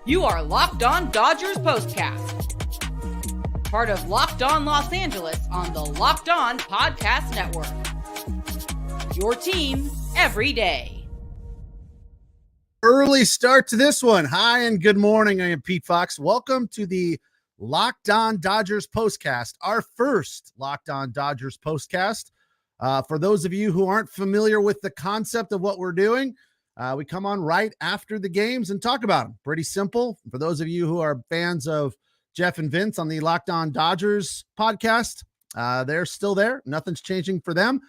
You are Locked On Dodgers Postcast, part of Locked On Los Angeles on the Locked On Podcast Network. Your team every day. Early start to this one. Hi and good morning. I am Pete Fox. Welcome to the Locked On Dodgers Postcast, our first Locked On Dodgers Postcast. For those of you who aren't familiar with the concept of what we're doing, we come on right after the games and talk about them. Pretty simple. For those of you who are fans of Jeff and Vince on the Locked On Dodgers podcast, they're still there. Nothing's changing for them.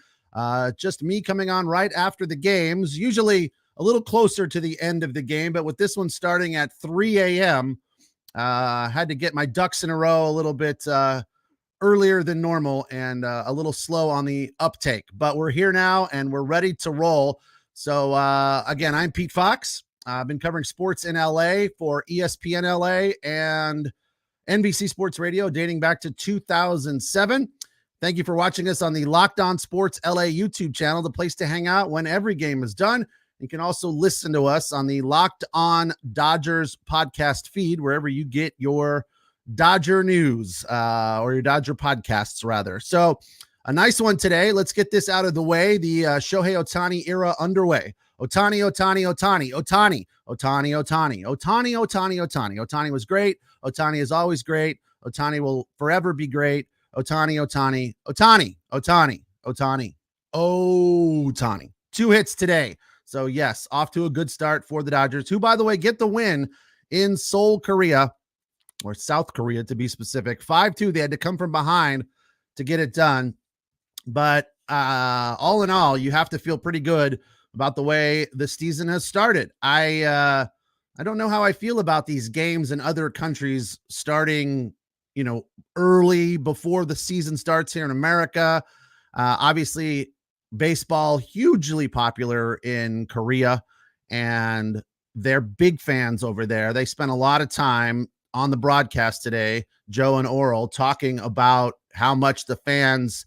Just me coming on right after the games, usually a little closer to the end of the game, but with this one starting at 3 a.m., had to get my ducks in a row a little bit earlier than normal and a little slow on the uptake. But we're here now and we're ready to roll. So, again, I'm Pete Fox. I've been covering sports in LA for ESPN LA and NBC Sports Radio dating back to 2007. Thank you for watching us on the Locked On Sports LA YouTube channel, the place to hang out when every game is done. You can also listen to us on the Locked On Dodgers podcast feed, wherever you get your Dodger news or your Dodger podcasts, rather. So, a nice one today. Let's get this out of the way. The Shohei Otani era underway. Ohtani, Ohtani, Ohtani, Ohtani, Ohtani, Ohtani, Ohtani, Ohtani, Ohtani. Ohtani was great. Ohtani is always great. Ohtani will forever be great. Ohtani, Ohtani, Ohtani, Ohtani, Ohtani, Ohtani. 2 hits today. So, yes, off to a good start for the Dodgers, who, by the way, get the win in Seoul, Korea, or South Korea to be specific. 5-2. They had to come from behind to get it done. But all in all, you have to feel pretty good about the way the season has started. I don't know how I feel about these games in other countries starting, early before the season starts here in America. Obviously, baseball hugely popular in Korea, and they're big fans over there. They spent a lot of time on the broadcast today, Joe and Oral, talking about how much the fans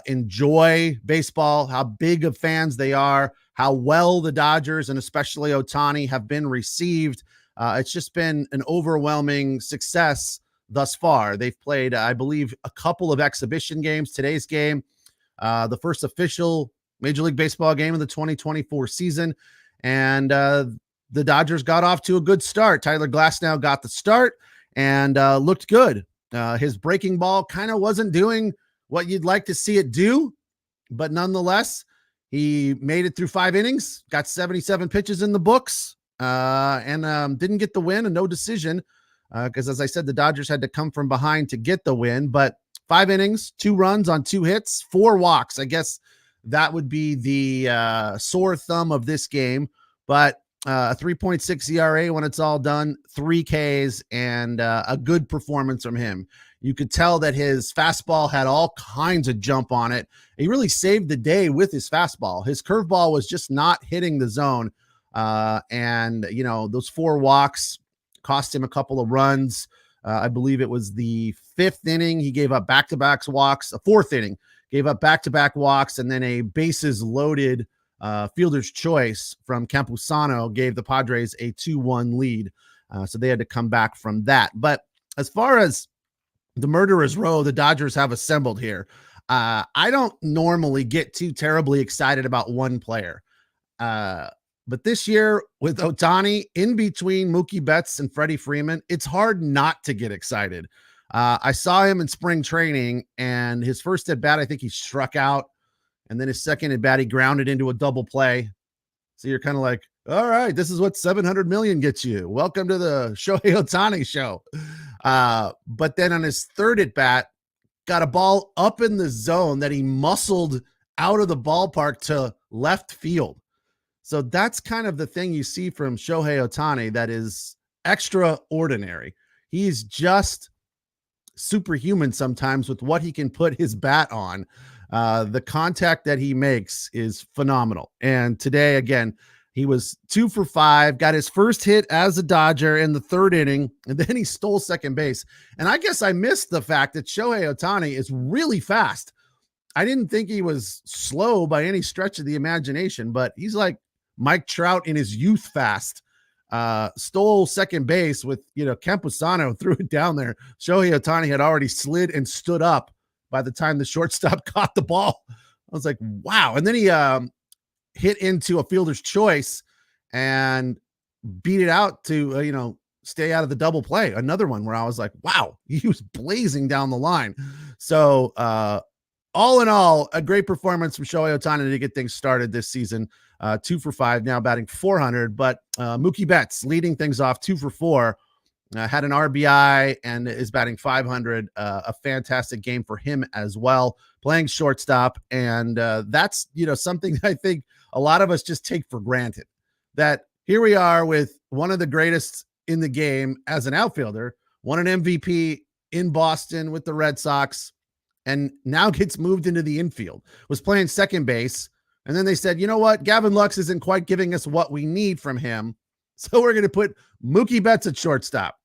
enjoy baseball, how big of fans they are, how well the Dodgers and especially Ohtani have been received. It's just been an overwhelming success thus far. They've played, I believe, a couple of exhibition games. Today's game, the first official Major League Baseball game of the 2024 season. And the Dodgers got off to a good start. Tyler Glasnow got the start and looked good. His breaking ball kind of wasn't doing what you'd like to see it do, but nonetheless, he made it through 5 innings, got 77 pitches in the books, and didn't get the win, and no decision, because as I said, the Dodgers had to come from behind to get the win. But 5 innings, 2 runs on 2 hits, 4 walks. I guess that would be the sore thumb of this game, but a 3.6 ERA when it's all done, 3 Ks, and a good performance from him. You could tell that his fastball had all kinds of jump on it. He really saved the day with his fastball. His curveball was just not hitting the zone. And those 4 walks cost him a couple of runs. I believe it was the 5th inning. He gave up back-to-back walks. A 4th inning, gave up back-to-back walks, and then a bases loaded fielder's choice from Campusano gave the Padres a 2-1 lead. So they had to come back from that. But as far as the murderer's row the Dodgers have assembled here, I don't normally get too terribly excited about one player. But this year with Ohtani in between Mookie Betts and Freddie Freeman, it's hard not to get excited. I saw him in spring training, and his first at bat, I think he struck out. And then his second at bat, he grounded into a double play. So you're kind of like, all right, this is what $700 million gets you. Welcome to the Shohei Otani show. But then on his third at bat, got a ball up in the zone that he muscled out of the ballpark to left field. So that's kind of the thing you see from Shohei Otani that is extraordinary. He's just superhuman sometimes with what he can put his bat on. The contact that he makes is phenomenal. And today, again, he was 2 for 5, got his first hit as a Dodger in the 3rd inning, and then he stole second base. And I guess I missed the fact that Shohei Otani is really fast. I didn't think he was slow by any stretch of the imagination, but he's like Mike Trout in his youth fast. Stole second base with, Campusano threw it down there. Shohei Otani had already slid and stood up by the time the shortstop caught the ball. I was like, wow. And then he hit into a fielder's choice and beat it out to, stay out of the double play. Another one where I was like, wow, he was blazing down the line. So all in all, a great performance from Shohei Otani to get things started this season. 2 for 5, now batting 400. But Mookie Betts leading things off, 2 for 4, had an RBI and is batting 500. A fantastic game for him as well, playing shortstop. And that's, something I think a lot of us just take for granted, that here we are with one of the greatest in the game as an outfielder, won an MVP in Boston with the Red Sox, and now gets moved into the infield, was playing second base. And then they said, you know what? Gavin Lux isn't quite giving us what we need from him. So we're going to put Mookie Betts at shortstop.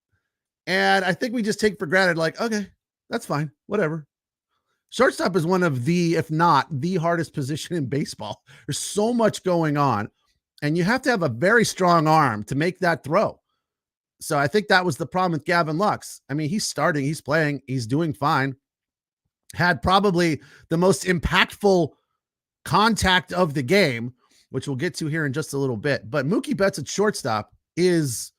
And I think we just take for granted, like, okay, that's fine. Whatever. Shortstop is one of the, if not the hardest position in baseball. There's so much going on, and you have to have a very strong arm to make that throw. So I think that was the problem with Gavin Lux. I mean, he's starting, he's playing, he's doing fine. Had probably the most impactful contact of the game, which we'll get to here in just a little bit. But Mookie Betts at shortstop is,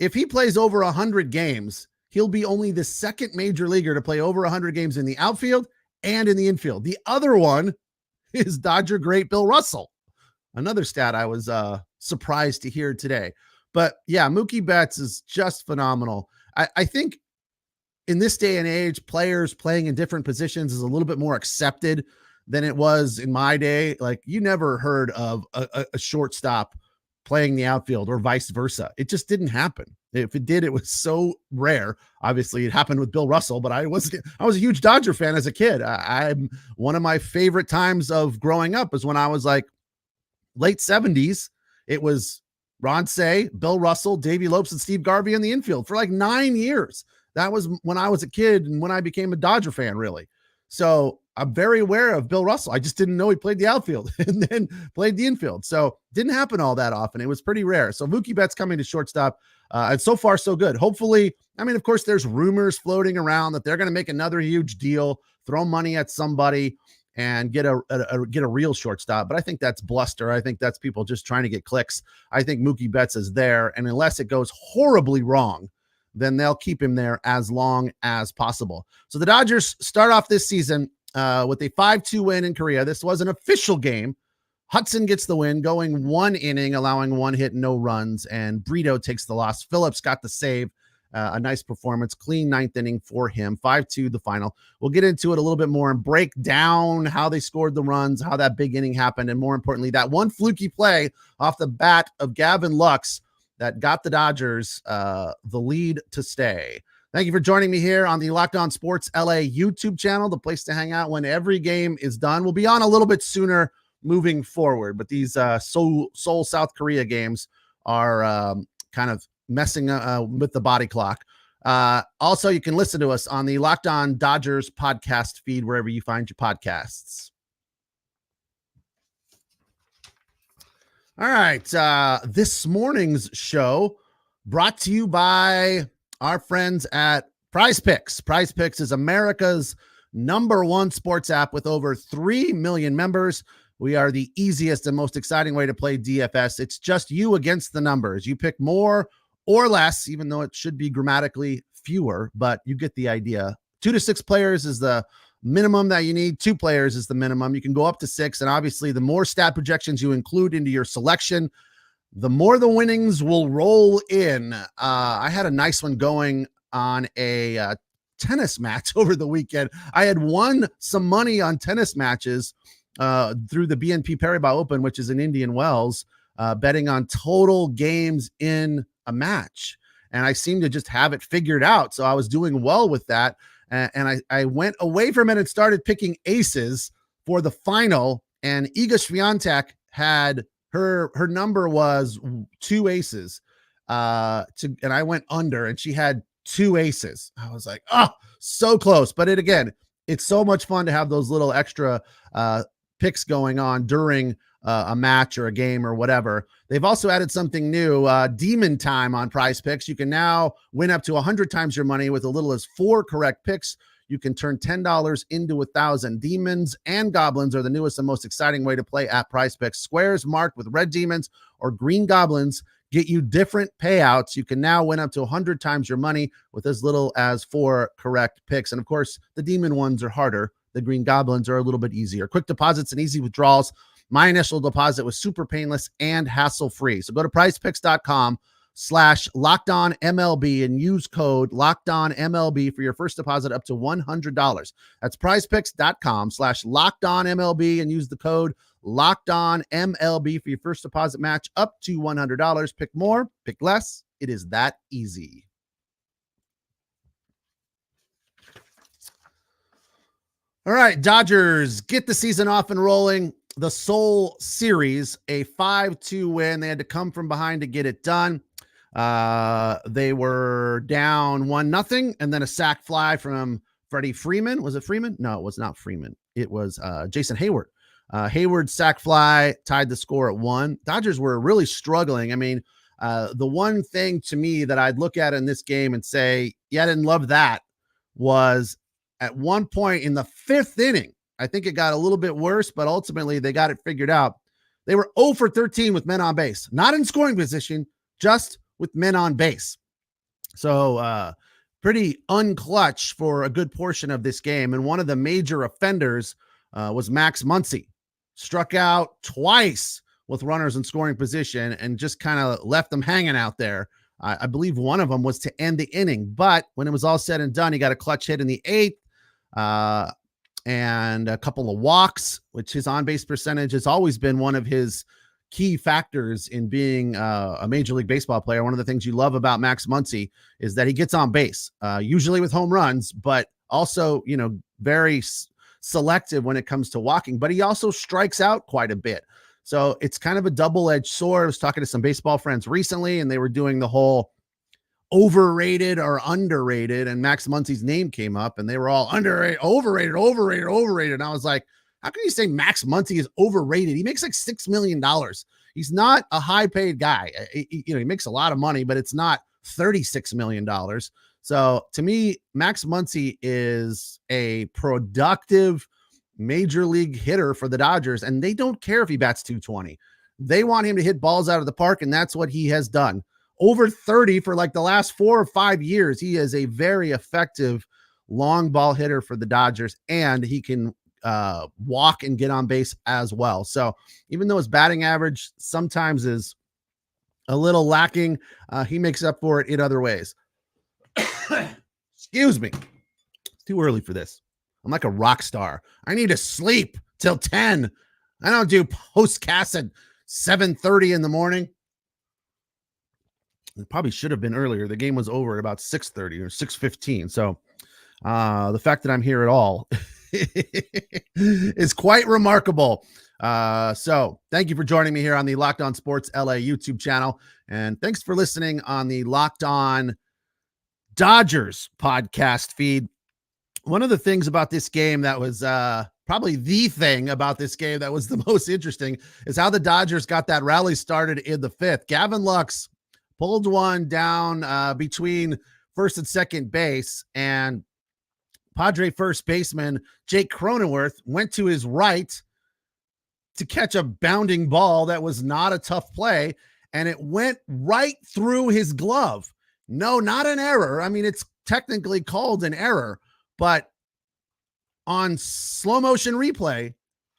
if he plays over 100 games, he'll be only the second major leaguer to play over 100 games in the outfield and in the infield. The other one is Dodger great Bill Russell. Another stat I was surprised to hear today. But yeah, Mookie Betts is just phenomenal. I think in this day and age, players playing in different positions is a little bit more accepted than it was in my day. Like, you never heard of a shortstop playing the outfield or vice versa. It just didn't happen. If it did, it was so rare. Obviously, it happened with Bill Russell, but I was a huge Dodger fan as a kid. I'm one of my favorite times of growing up is when I was like late 70s. It was Ron Say, Bill Russell, Davey Lopes, and Steve Garvey in the infield for like 9 years. That was when I was a kid and when I became a Dodger fan, really. So I'm very aware of Bill Russell. I just didn't know he played the outfield and then played the infield. So didn't happen all that often. It was pretty rare. So Mookie Betts coming to shortstop, and so far so good. Hopefully, I mean, of course, there's rumors floating around that they're going to make another huge deal, throw money at somebody, and get a real shortstop. But I think that's bluster. I think that's people just trying to get clicks. I think Mookie Betts is there, and unless it goes horribly wrong, then they'll keep him there as long as possible. So the Dodgers start off this season with a 5-2 win in Korea. This was an official game. Hudson gets the win, going 1 inning, allowing 1 hit, no runs, and Brito takes the loss. Phillips got the save. A nice performance, clean 9th inning for him. 5-2 the final. We'll get into it a little bit more and break down how they scored the runs, how that big inning happened, and more importantly, that one fluky play off the bat of Gavin Lux that got the Dodgers the lead to stay. Thank you for joining me here on the Locked On Sports LA YouTube channel, the place to hang out when every game is done. We'll be on a little bit sooner moving forward, but these Seoul, South Korea games are kind of messing with the body clock. Also, you can listen to us on the Locked On Dodgers podcast feed, wherever you find your podcasts. All right. This morning's show brought to you by our friends at Prize Picks. Prize Picks is America's #1 sports app with over 3 million members. We are the easiest and most exciting way to play DFS. It's just you against the numbers. You pick more or less, even though it should be grammatically fewer, but you get the idea. 2 to 6 players is the minimum that you need. 2 players is the minimum. You can go up to 6, and obviously the more stat projections you include into your selection, the more the winnings will roll in. I had a nice one going on a tennis match over the weekend. I had won some money on tennis matches through the BNP Paribas Open, which is in Indian Wells, betting on total games in a match. And I seemed to just have it figured out. So I was doing well with that. And I went away from it and started picking aces for the final. And Iga Swiatek had her number was 2 aces. And I went under, and she had 2 aces. I was like, oh, so close. But it's so much fun to have those little extra picks going on during a match or a game or whatever. They've also added something new, Demon Time on Prize Picks. You can now win up to 100 times your money with as little as 4 correct picks. You can turn $10 into 1,000. Demons and goblins are the newest and most exciting way to play at Prize Picks. Squares marked with red demons or green goblins get you different payouts. You can now win up to 100 times your money with as little as 4 correct picks. And of course, the demon ones are harder. The green goblins are a little bit easier. Quick deposits and easy withdrawals. My initial deposit was super painless and hassle-free. So go to prizepicks.com/LockedOnMLB and use code LockedOnMLB for your first deposit up to $100. That's prizepicks.com/LockedOnMLB and use the code LockedOnMLB for your first deposit match up to $100. Pick more, pick less. It is that easy. All right, Dodgers get the season off and rolling. The Seoul series, a 5-2 win. They had to come from behind to get it done. They were down 1-0, and then a sac fly from Freddie Freeman. Was it Freeman? No, it was not Freeman. It was Jason Hayward. Hayward's sac fly tied the score at 1. Dodgers were really struggling. I mean, the one thing to me that I'd look at in this game and say, yeah, I didn't love that, was at one point in the 5th inning, I think it got a little bit worse, but ultimately they got it figured out. They were 0 for 13 with men on base, not in scoring position, just with men on base. So pretty unclutch for a good portion of this game. And one of the major offenders was Max Muncy. Struck out twice with runners in scoring position and just kind of left them hanging out there. I believe one of them was to end the inning, but when it was all said and done, he got a clutch hit in the 8th. And a couple of walks, which his on-base percentage has always been one of his key factors in being a Major League Baseball player. One of the things you love about Max Muncy is that he gets on base, usually with home runs, but also, very selective when it comes to walking, but he also strikes out quite a bit. So it's kind of a double-edged sword. I was talking to some baseball friends recently, and they were doing the whole overrated or underrated, and Max Muncy's name came up, and they were all underrated, overrated. And I was like, how can you say Max Muncy is overrated? He makes like $6 million. He's not a high-paid guy. He makes a lot of money, but it's not $36 million. So to me, Max Muncy is a productive major league hitter for the Dodgers, and they don't care if he bats 220. They want him to hit balls out of the park, and that's what he has done. Over 30 for like the last 4 or 5 years. He is a very effective long ball hitter for the Dodgers, and he can walk and get on base as well. So even though his batting average sometimes is a little lacking, he makes up for it in other ways. Excuse me. It's too early for this. I'm like a rock star. I need to sleep till 10. I don't do postcasts at 7:30 in the morning. It probably should have been earlier. The game was over at about 6:30 or 6:15. So the fact that I'm here at all is quite remarkable. So thank you for joining me here on the Locked On Sports LA YouTube channel. And thanks for listening on the Locked On Dodgers podcast feed. One of the things about this game that was probably the thing about this game that was the most interesting is how the Dodgers got that rally started in the 5th. Gavin Lux pulled one down between first and second base, and Padre first baseman Jake Cronenworth went to his right to catch a bounding ball that was not a tough play, and it went right through his glove. No, not an error. I mean, it's technically called an error, but on slow motion replay,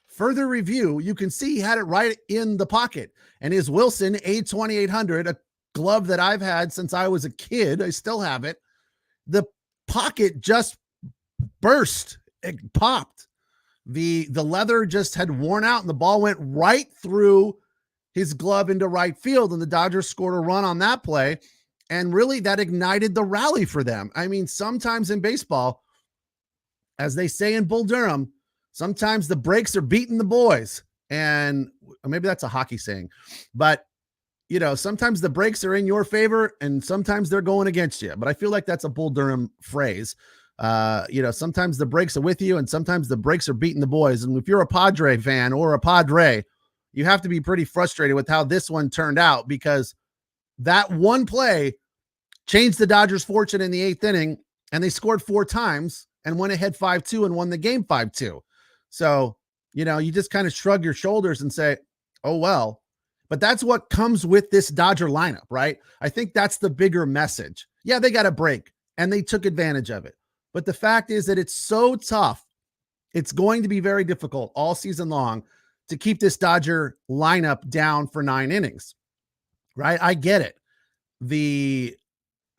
further review, you can see he had it right in the pocket. And his Wilson A2800, a glove that I've had since I was a kid, I still have it, the pocket just burst. It popped. The leather just had worn out, and the ball went right through his glove into right field, and the Dodgers scored a run on that play. And really, that ignited the rally for them. I mean, sometimes in baseball, as they say in Bull Durham, sometimes the breaks are beating the boys. And maybe that's a hockey saying. But, sometimes the breaks are in your favor, and sometimes they're going against you. But I feel like that's a Bull Durham phrase. Sometimes the breaks are with you and sometimes the breaks are beating the boys. And if you're a Padre fan or a Padre, you have to be pretty frustrated with how this one turned out, because that one play changed the Dodgers' fortune in the 8th inning, and they scored 4 times and went ahead 5-2 and won the game 5-2. So, you just kind of shrug your shoulders and say, oh, well. But that's what comes with this Dodger lineup, right? I think that's the bigger message. Yeah, they got a break, and they took advantage of it. But the fact is that it's so tough. It's going to be very difficult all season long to keep this Dodger lineup down for 9 innings, right? I get it. The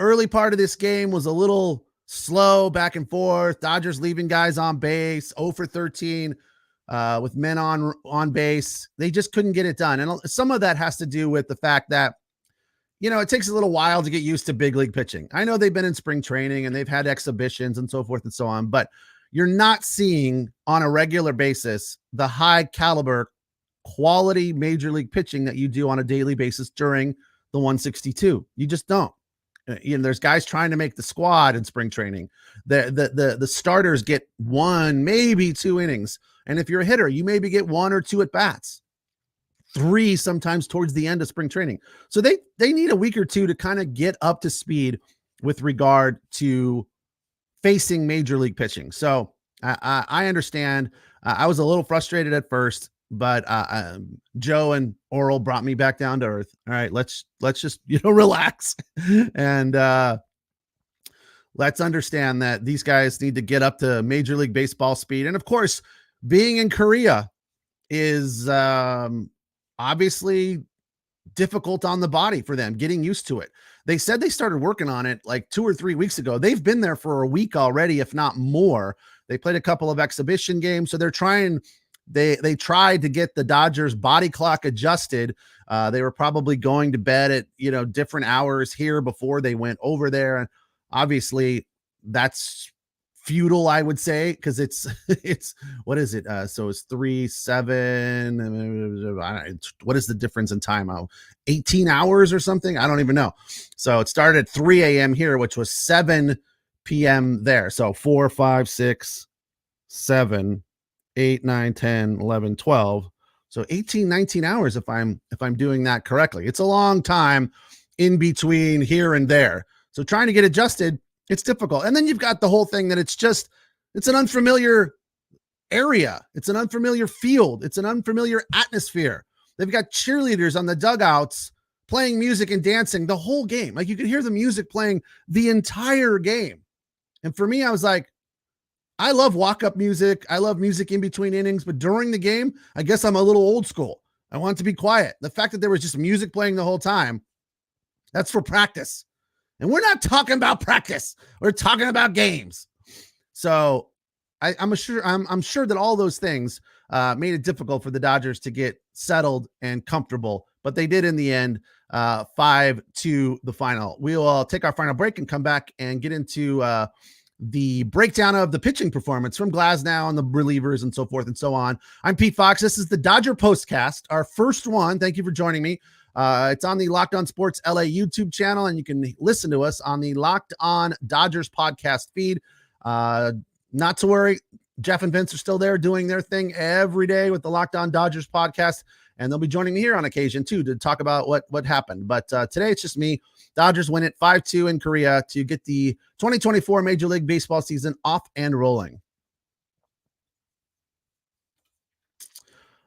early part of this game was a little slow, back and forth. Dodgers leaving guys on base, 0 for 13 with men on base. They just couldn't get it done. And some of that has to do with the fact that, it takes a little while to get used to big league pitching. I know they've been in spring training and they've had exhibitions and so forth and so on, but you're not seeing on a regular basis the high caliber quality major league pitching that you do on a daily basis during the 162. You just don't. There's guys trying to make the squad in spring training. The starters get 1, maybe 2 innings. And if you're a hitter, you maybe get 1 or 2 at bats, 3 sometimes towards the end of spring training. So they need a week or 2 to kind of get up to speed with regard to facing major league pitching. So I understand. I was a little frustrated at first, but Joe and Oral brought me back down to earth. All right, let's just relax and let's understand that these guys need to get up to Major League Baseball speed. And of course, being in Korea is obviously difficult on the body for them, getting used to it. They said they started working on it like 2 or 3 weeks ago. They've been there for a week already, if not more. They played a couple of exhibition games, so they're trying. They tried to get the Dodgers body clock adjusted. They were probably going to bed at different hours here before they went over there, and obviously that's futile, I would say, because it's what is it? So it's 3, 7. What is the difference in time? 18 hours or something? I don't even know. So it started at 3 a.m. here, which was 7 p.m. there. So 4, 5, 6, 7, 8, 9, 10, 11, 12. So 18, 19 hours if I'm doing that correctly. It's a long time in between here and there. So trying to get adjusted, it's difficult. And then you've got the whole thing that it's an unfamiliar area. It's an unfamiliar field. It's an unfamiliar atmosphere. They've got cheerleaders on the dugouts playing music and dancing the whole game. Like you could hear the music playing the entire game. And for me, I was like, I love walk-up music. I love music in between innings, but during the game, I guess I'm a little old school. I want it to be quiet. The fact that there was just music playing the whole time, that's for practice. And we're not talking about practice. We're talking about games. So I'm sure that all those things made it difficult for the Dodgers to get settled and comfortable, but they did in the end, 5-2 the final. We'll take our final break and come back and get into the breakdown of the pitching performance from Glasnow and the relievers and so forth and so on. I'm Pete Fox. This is the Dodger Postcast, our first one. Thank you for joining me. It's on the Locked On Sports LA YouTube channel, and you can listen to us on the Locked On Dodgers podcast feed. Not to worry, Jeff and Vince are still there doing their thing every day with the Locked On Dodgers podcast, and they'll be joining me here on occasion too to talk about what happened. But today it's just me. Dodgers win it 5-2 in Korea to get the 2024 Major League Baseball season off and rolling.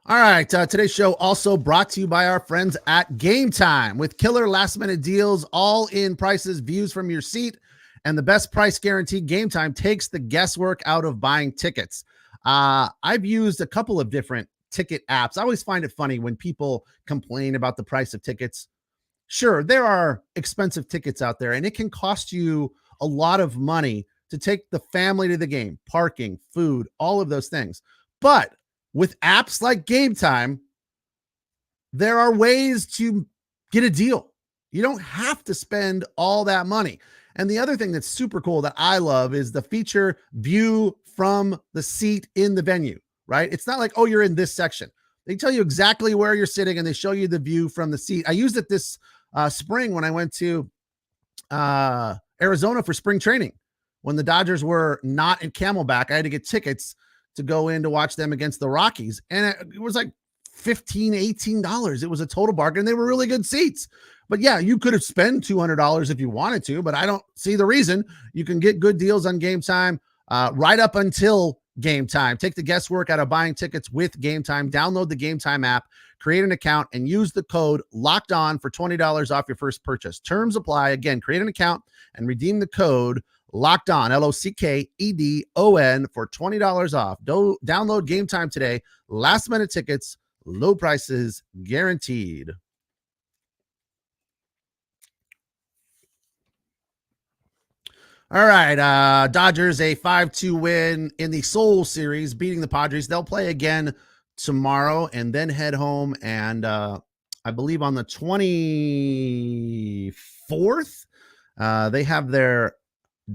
All right, today's show also brought to you by our friends at Game Time. With killer last-minute deals, all-in prices, views from your seat, and the best price guarantee, Game Time takes the guesswork out of buying tickets. I've used a couple of different ticket apps. I always find it funny when people complain about the price of tickets. Sure, there are expensive tickets out there, and it can cost you a lot of money to take the family to the game, parking, food, all of those things. But with apps like Game Time, there are ways to get a deal. You don't have to spend all that money. And the other thing that's super cool that I love is the feature view from the seat in the venue, right? It's not like, oh, you're in this section. They tell you exactly where you're sitting and they show you the view from the seat. I used it this spring when I went to Arizona for spring training. when the Dodgers were not in Camelback. I had to get tickets to go in to watch them against the Rockies. And it was like $15, $18. It was a total bargain. They were really good seats. But yeah, you could have spent $200 if you wanted to, but I don't see the reason. You can get good deals on Game Time right up until Game Time. Take the guesswork out of buying tickets with Game Time. Download the Game Time app, create an account, and use the code Locked On for $20 off your first purchase. Terms apply. Again, create an account and redeem the code Locked On, LOCKEDON, for $20 off. Download Game Time today. Last minute tickets, low prices guaranteed. All right, Dodgers, a 5-2 win in the Seoul series, beating the Padres. They'll play again tomorrow and then head home. And I believe on the 24th, they have their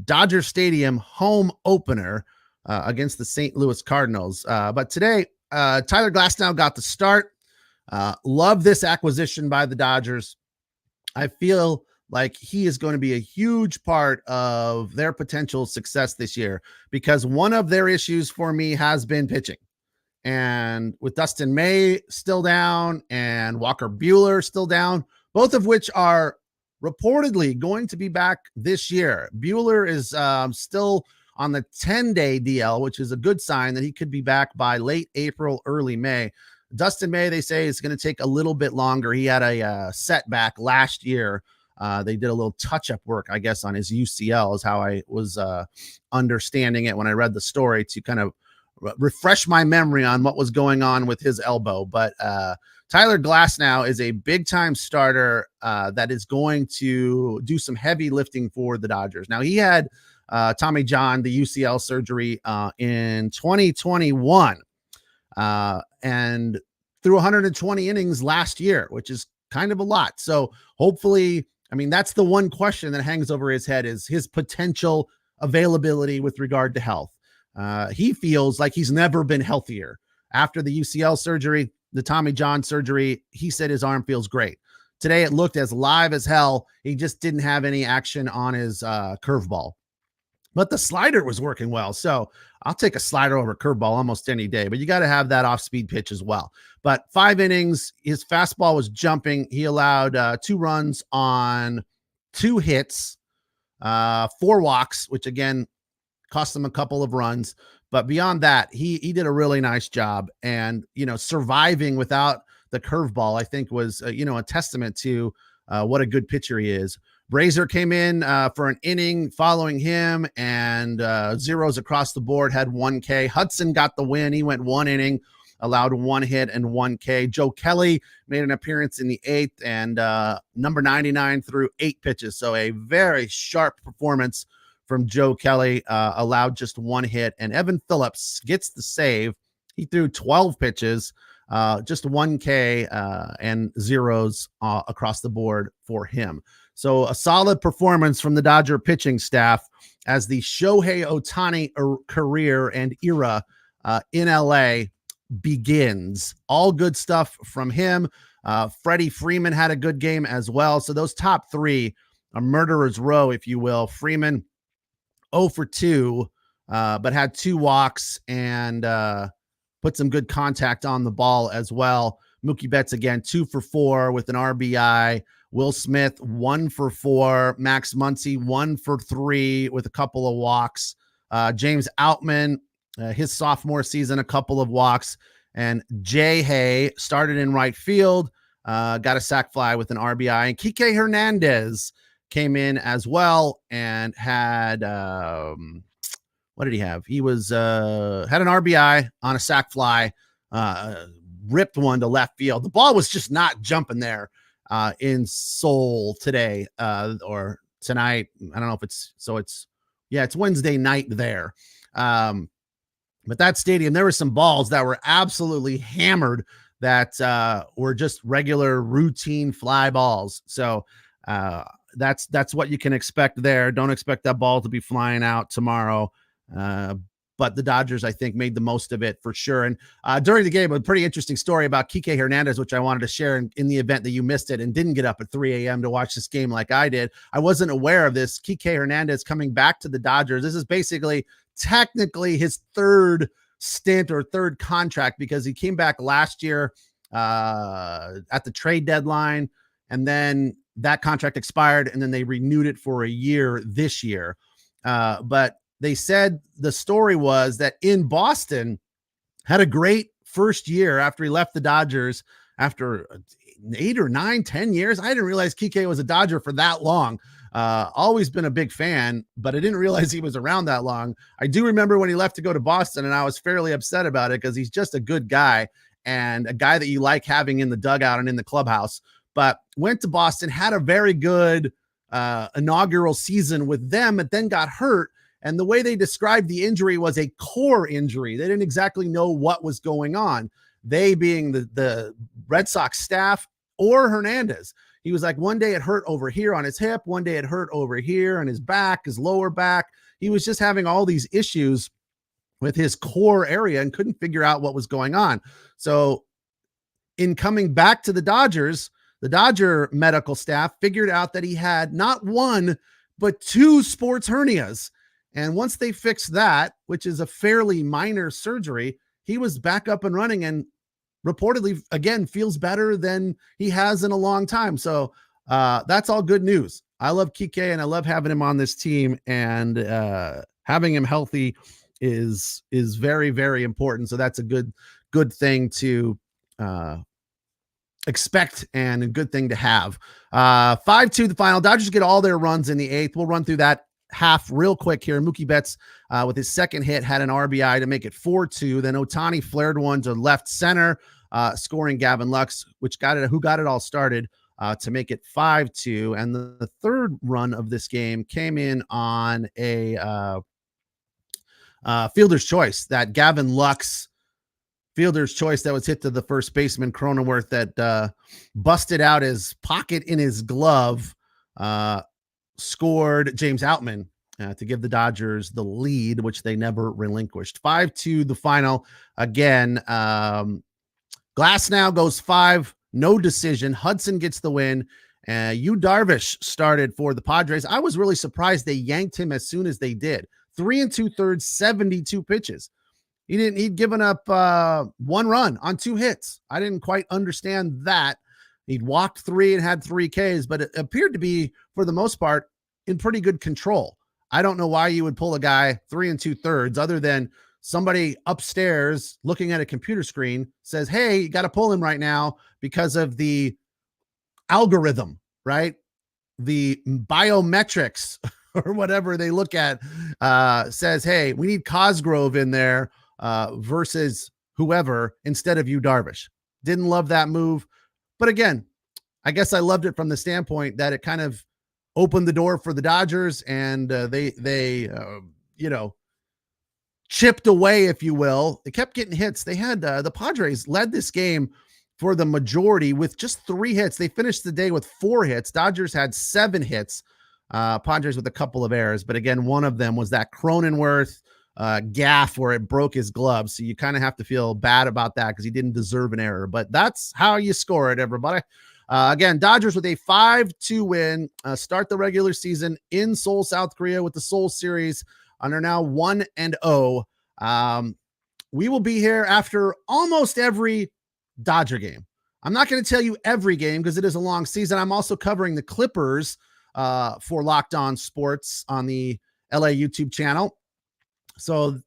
Dodger Stadium home opener against the St. Louis Cardinals. But today, Tyler Glasnow got the start. Love this acquisition by the Dodgers. I feel like he is going to be a huge part of their potential success this year, because one of their issues for me has been pitching. And with Dustin May still down and Walker Buehler still down, both of which are reportedly going to be back this year. Buehler is still on the 10-day DL, which is a good sign that he could be back by late April, early May. Dustin May, they say, is going to take a little bit longer. He had a setback last year. They did a little touch-up work, I guess, on his UCL is how I was understanding it when I read the story, to kind of refresh my memory on what was going on with his elbow. But Tyler Glasnow is a big-time starter that is going to do some heavy lifting for the Dodgers. Now, he had Tommy John, the UCL surgery in 2021 and threw 120 innings last year, which is kind of a lot. So hopefully, I mean, that's the one question that hangs over his head, is his potential availability with regard to health. He feels like he's never been healthier. After the UCL surgery, the Tommy John surgery, he said his arm feels great. Today, it looked as live as hell. He just didn't have any action on his curveball. But the slider was working well. So I'll take a slider over curveball almost any day, but you got to have that off-speed pitch as well. But 5 innings, his fastball was jumping. He allowed 2 runs on 2 hits, 4 walks, which again cost him a couple of runs. But beyond that, he did a really nice job. And, surviving without the curveball, I think was, a testament to what a good pitcher he is. Brazier came in for an inning following him, and zeros across the board, had 1 K. Hudson got the win. He went 1 inning, allowed 1 hit and 1 K. Joe Kelly made an appearance in the 8th, and number 99 threw 8 pitches. So a very sharp performance from Joe Kelly, allowed just 1 hit. And Evan Phillips gets the save. He threw 12 pitches, just 1 K and zeros across the board for him. So a solid performance from the Dodger pitching staff as the Shohei Otani career and era in LA begins. All good stuff from him. Freddie Freeman had a good game as well. So those top 3, a murderer's row, if you will. Freeman 0 for 2, but had 2 walks and put some good contact on the ball as well. Mookie Betts again 2 for 4 with an RBI. Will Smith 1 for 4. Max Muncy 1 for 3 with a couple of walks. James Outman, his sophomore season, a couple of walks. And Shohei started in right field, got a sac fly with an RBI. And Kik Hernandez came in as well and had what did he have? He was had an RBI on a sac fly, ripped one to left field. The ball was just not jumping there in Seoul today or tonight. I don't know if it's Wednesday night there. But that stadium, there were some balls that were absolutely hammered that were just regular routine fly balls. So that's what you can expect there. Don't expect that ball to be flying out tomorrow. but the Dodgers, I think, made the most of it for sure. And during the game, a pretty interesting story about Kik Hernandez, which I wanted to share in the event that you missed it and didn't get up at 3 a.m. to watch this game like I did. I wasn't aware of this. Kik Hernandez coming back to the Dodgers. This is basically technically his third stint or third contract, because he came back last year at the trade deadline, and then that contract expired, and then they renewed it for a year this year. But they said the story was that in Boston had a great first year after he left the Dodgers after 8 or 9, 10 years. I didn't realize Kike was a Dodger for that long. Always been a big fan, but I didn't realize he was around that long. I do remember when he left to go to Boston, and I was fairly upset about it because he's just a good guy and a guy that you like having in the dugout and in the clubhouse. But went to Boston, had a very good inaugural season with them, but then got hurt. And the way they described the injury was a core injury. They didn't exactly know what was going on. They being the Red Sox staff or Hernandez. He was like, one day it hurt over here on his hip. One day it hurt over here on his back, his lower back. He was just having all these issues with his core area and couldn't figure out what was going on. So in coming back to the Dodgers, the Dodger medical staff figured out that he had not one, but 2 sports hernias. And once they fixed that, which is a fairly minor surgery, he was back up and running and reportedly, again, feels better than he has in a long time. So that's all good news. I love Kike, and I love having him on this team, and having him healthy is very, very important. So that's a good thing to expect and a good thing to have. 5-2 the final. Dodgers get all their runs in the 8th. We'll run through that half real quick here. Mookie Betts with his second hit had an RBI to make it 4-2. Then Ohtani flared one to left center, scoring Gavin Lux, who got it all started to make it 5-2. And the third run of this game came in on a fielder's choice, that Gavin Lux fielder's choice that was hit to the first baseman Cronenworth that busted out his pocket in his glove, scored James Outman to give the Dodgers the lead, which they never relinquished. 5-2 the final. Again, Glass now goes 5, no decision. Hudson gets the win. Yu Darvish started for the Padres. I was really surprised they yanked him as soon as they did. 3 2/3, 72 pitches. He'd given up 1 run on 2 hits. I didn't quite understand that. He'd walked 3 and had 3 Ks, but it appeared to be, for the most part, in pretty good control. I don't know why you would pull a guy 3 2/3 other than somebody upstairs looking at a computer screen says, hey, you got to pull him right now because of the algorithm, right? The biometrics or whatever they look at says, hey, we need Cosgrove in there versus whoever instead of Yu Darvish. Didn't love that move. But again, I guess I loved it from the standpoint that it kind of opened the door for the Dodgers, and they chipped away, if you will. They kept getting hits. They had the Padres led this game for the majority with just 3 hits. They finished the day with 4 hits. Dodgers had 7 hits. Padres with a couple of errors, but again, one of them was that Cronenworth gaff where it broke his glove. So you kind of have to feel bad about that because he didn't deserve an error, but that's how you score it, everybody. Again, Dodgers with a 5-2 win, start the regular season in Seoul, South Korea with the Seoul series and are now 1-0. We will be here after almost every Dodger game. I'm not going to tell you every game because it is a long season. I'm also covering the Clippers for Locked On Sports on the LA YouTube channel. So,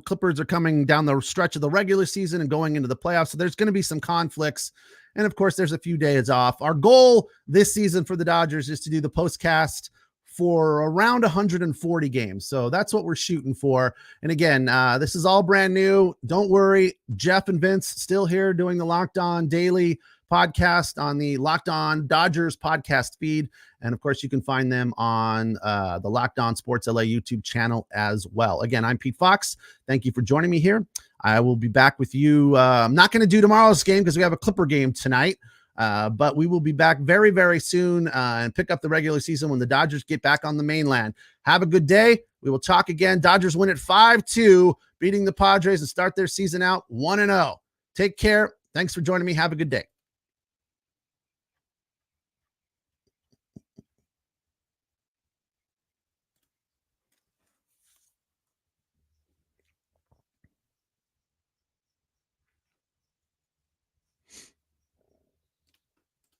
Clippers are coming down the stretch of the regular season and going into the playoffs. So there's going to be some conflicts. And of course, there's a few days off. Our goal this season for the Dodgers is to do the postcast for around 140 games. So that's what we're shooting for. And again, this is all brand new. Don't worry. Jeff and Vince still here doing the Locked On Daily podcast on the Locked On Dodgers podcast feed. And of course, you can find them on the Locked On Sports LA YouTube channel as well. Again, I'm Pete Fox. Thank you for joining me here. I will be back with you. I'm not going to do tomorrow's game because we have a Clipper game tonight. But we will be back very, very soon and pick up the regular season when the Dodgers get back on the mainland. Have a good day. We will talk again. Dodgers win at 5-2, beating the Padres and start their season out 1-0. Take care. Thanks for joining me. Have a good day.